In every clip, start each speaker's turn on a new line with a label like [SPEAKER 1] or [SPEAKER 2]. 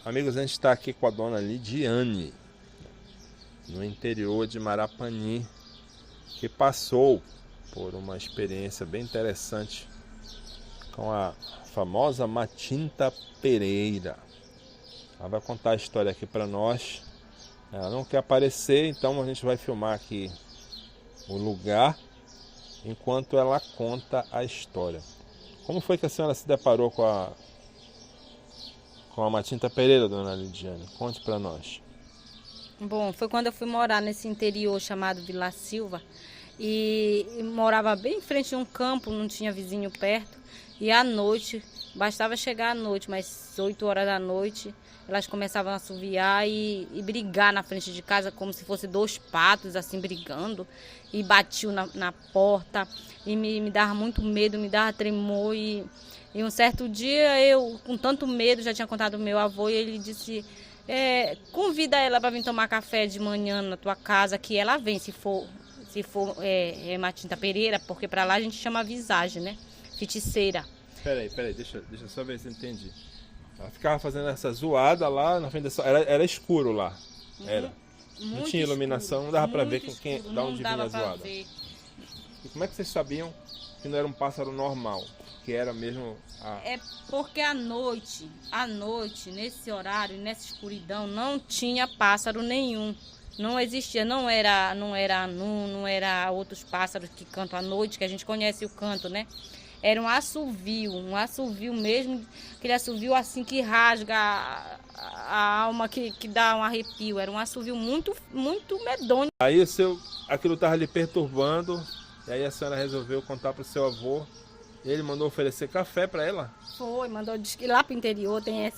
[SPEAKER 1] Amigos, a gente está aqui com a dona Lidiane, no interior de Marapani, que passou por uma experiência bem interessante com a famosa Matinta Pereira. Ela vai contar a história aqui para nós. Ela não quer aparecer, então a gente vai filmar aqui o lugar enquanto ela conta a história. Como foi que a senhora se deparou com a Matinta Pereira, dona Lidiane? Conte para nós.
[SPEAKER 2] Bom, foi quando eu fui morar nesse interior chamado Vila Silva e morava bem em frente a um campo, não tinha vizinho perto. E à noite, bastava chegar à noite, mas 8 horas da noite, elas começavam a assoviar e brigar na frente de casa, como se fosse 2 patos, assim, brigando. E batiam na porta e me dava muito medo, me dava tremor. E um certo dia, eu, com tanto medo, já tinha contado ao meu avô, e ele disse... convida ela para vir tomar café de manhã na tua casa, que ela vem, se for Matinta Pereira, porque para lá a gente chama visagem, né? Feiticeira.
[SPEAKER 1] Peraí, deixa eu só ver se eu entendi. Ela ficava fazendo essa zoada lá na frente da sua... Era escuro lá. Era. Não tinha iluminação, não dava para ver da onde vinha a zoada. E como é que vocês sabiam que não era um pássaro normal? Que era mesmo
[SPEAKER 2] É porque à noite, nesse horário, nessa escuridão, não tinha pássaro nenhum. Não existia, não era anu, não era outros pássaros que cantam à noite, que a gente conhece o canto, né? Era um assovio mesmo, aquele assovio assim que rasga a alma, que dá um arrepio. Era um assovio muito, muito medonho.
[SPEAKER 1] Aí aquilo estava lhe perturbando, e aí a senhora resolveu contar para o seu avô. Ele mandou oferecer café para ela?
[SPEAKER 2] Foi, mandou, diz que lá pro interior tem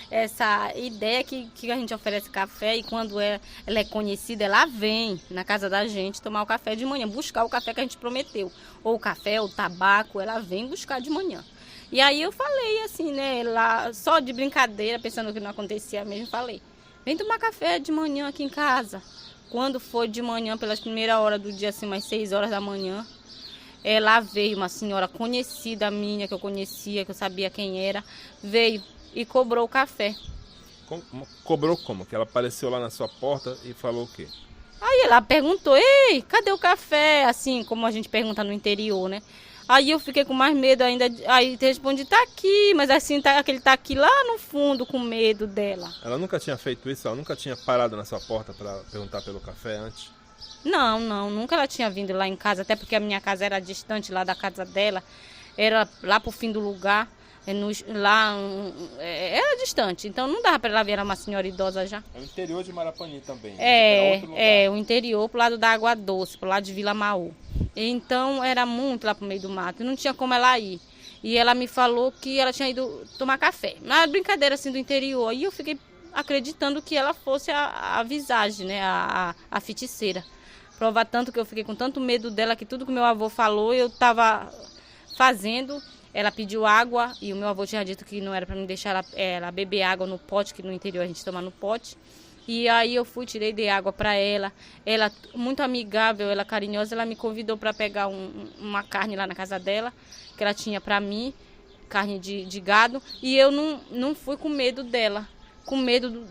[SPEAKER 2] essa ideia que a gente oferece café e quando ela é conhecida, ela vem na casa da gente tomar o café de manhã, buscar o café que a gente prometeu. Ou o café, ou o tabaco, ela vem buscar de manhã. E aí eu falei assim, né, lá, só de brincadeira, pensando que não acontecia mesmo, falei, vem tomar café de manhã aqui em casa. Quando foi de manhã, pelas primeiras horas do dia, assim, umas 6 horas da manhã, ela veio, uma senhora conhecida minha, que eu conhecia, que eu sabia quem era, veio e cobrou o café.
[SPEAKER 1] Cobrou como? Que ela apareceu lá na sua porta e falou o quê?
[SPEAKER 2] Aí ela perguntou, ei, cadê o café? Assim, como a gente pergunta no interior, né? Aí eu fiquei com mais medo ainda, aí respondi, tá aqui, mas assim, ele tá aqui lá no fundo com medo dela.
[SPEAKER 1] Ela nunca tinha feito isso? Ela nunca tinha parado na sua porta para perguntar pelo café antes?
[SPEAKER 2] Não, nunca ela tinha vindo lá em casa, até porque a minha casa era distante lá da casa dela, era lá pro fim do lugar, era distante, então não dava para ela ver, era uma senhora idosa já.
[SPEAKER 1] É o interior de Marapani também, né?
[SPEAKER 2] O interior, pro lado da Água Doce, pro lado de Vila Maú. Então era muito lá pro meio do mato, não tinha como ela ir. E ela me falou que ela tinha ido tomar café, uma brincadeira assim do interior, e eu fiquei acreditando que ela fosse a visagem, né, a feiticeira. Prova tanto que eu fiquei com tanto medo dela que tudo que meu avô falou eu estava fazendo. Ela pediu água e o meu avô tinha dito que não era para me deixar ela beber água no pote, que no interior a gente toma no pote. E aí eu fui, dei água para ela. Ela, muito amigável, ela carinhosa, ela me convidou para pegar uma carne lá na casa dela, que ela tinha para mim, carne de gado. E eu não fui com medo dela, com medo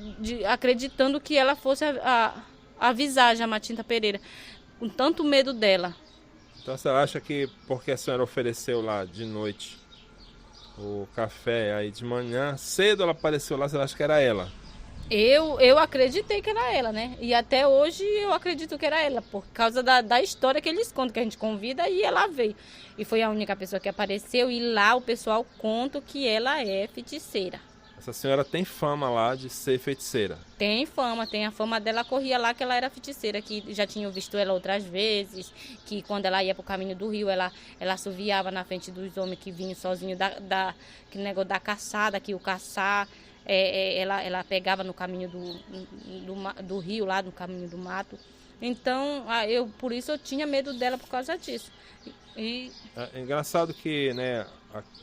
[SPEAKER 2] acreditando que ela fosse a visagem, a Matinta Pereira, com tanto medo dela.
[SPEAKER 1] Então você acha que porque a senhora ofereceu lá de noite o café, aí de manhã, cedo ela apareceu lá, você acha que era ela?
[SPEAKER 2] Eu acreditei que era ela, né? E até hoje eu acredito que era ela, por causa da história que eles contam, que a gente convida e ela veio. E foi a única pessoa que apareceu e lá o pessoal conta que ela é feiticeira.
[SPEAKER 1] Essa senhora tem fama lá de ser feiticeira?
[SPEAKER 2] Tem a fama dela corria lá que ela era feiticeira, que já tinham visto ela outras vezes, que quando ela ia para o caminho do rio, ela assoviava na frente dos homens que vinham sozinhos que negócio da caçada, que o caçar, ela pegava no caminho do rio, lá no caminho do mato. Então, por isso eu tinha medo dela por causa disso.
[SPEAKER 1] É engraçado que, né,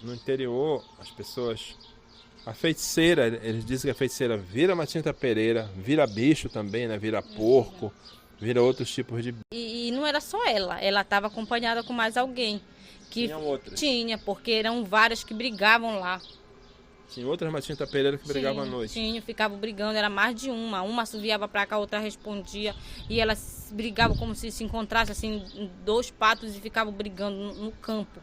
[SPEAKER 1] no interior as pessoas... A feiticeira, eles dizem que a feiticeira vira Matinta Pereira, vira bicho também, né? Vira porco, vira outros tipos de...
[SPEAKER 2] E não era só ela estava acompanhada com mais alguém.
[SPEAKER 1] Tinha outras?
[SPEAKER 2] Tinha, porque eram várias que brigavam lá.
[SPEAKER 1] Tinha outras Matinta Pereira que brigavam à noite.
[SPEAKER 2] Tinha, ficavam brigando, era mais de uma. Uma assoviava pra cá, a outra respondia. E elas brigavam como se encontrassem, assim, dois patos e ficavam brigando no campo.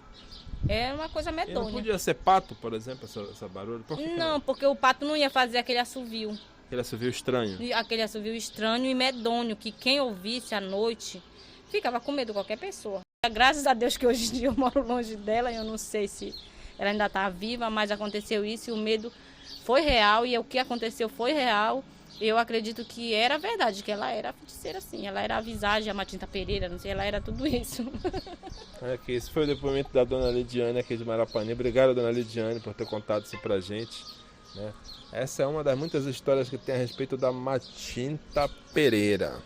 [SPEAKER 2] É uma coisa medonha.
[SPEAKER 1] E não podia ser pato, por exemplo, essa barulho? Por que
[SPEAKER 2] Não, porque o pato não ia fazer aquele assovio.
[SPEAKER 1] Aquele assovio estranho.
[SPEAKER 2] Aquele assovio estranho e medonho, que quem ouvisse à noite ficava com medo de qualquer pessoa. Graças a Deus que hoje em dia eu moro longe dela, eu não sei se ela ainda está viva, mas aconteceu isso e o medo foi real e o que aconteceu foi real. Eu acredito que era verdade, que ela era feiticeira sim, ela era a visagem, a Matinta Pereira, não sei, ela era tudo isso.
[SPEAKER 1] Aqui, esse foi o depoimento da dona Lidiane aqui de Marapani. Obrigado, dona Lidiane, por ter contado isso pra gente, né? Essa é uma das muitas histórias que tem a respeito da Matinta Pereira.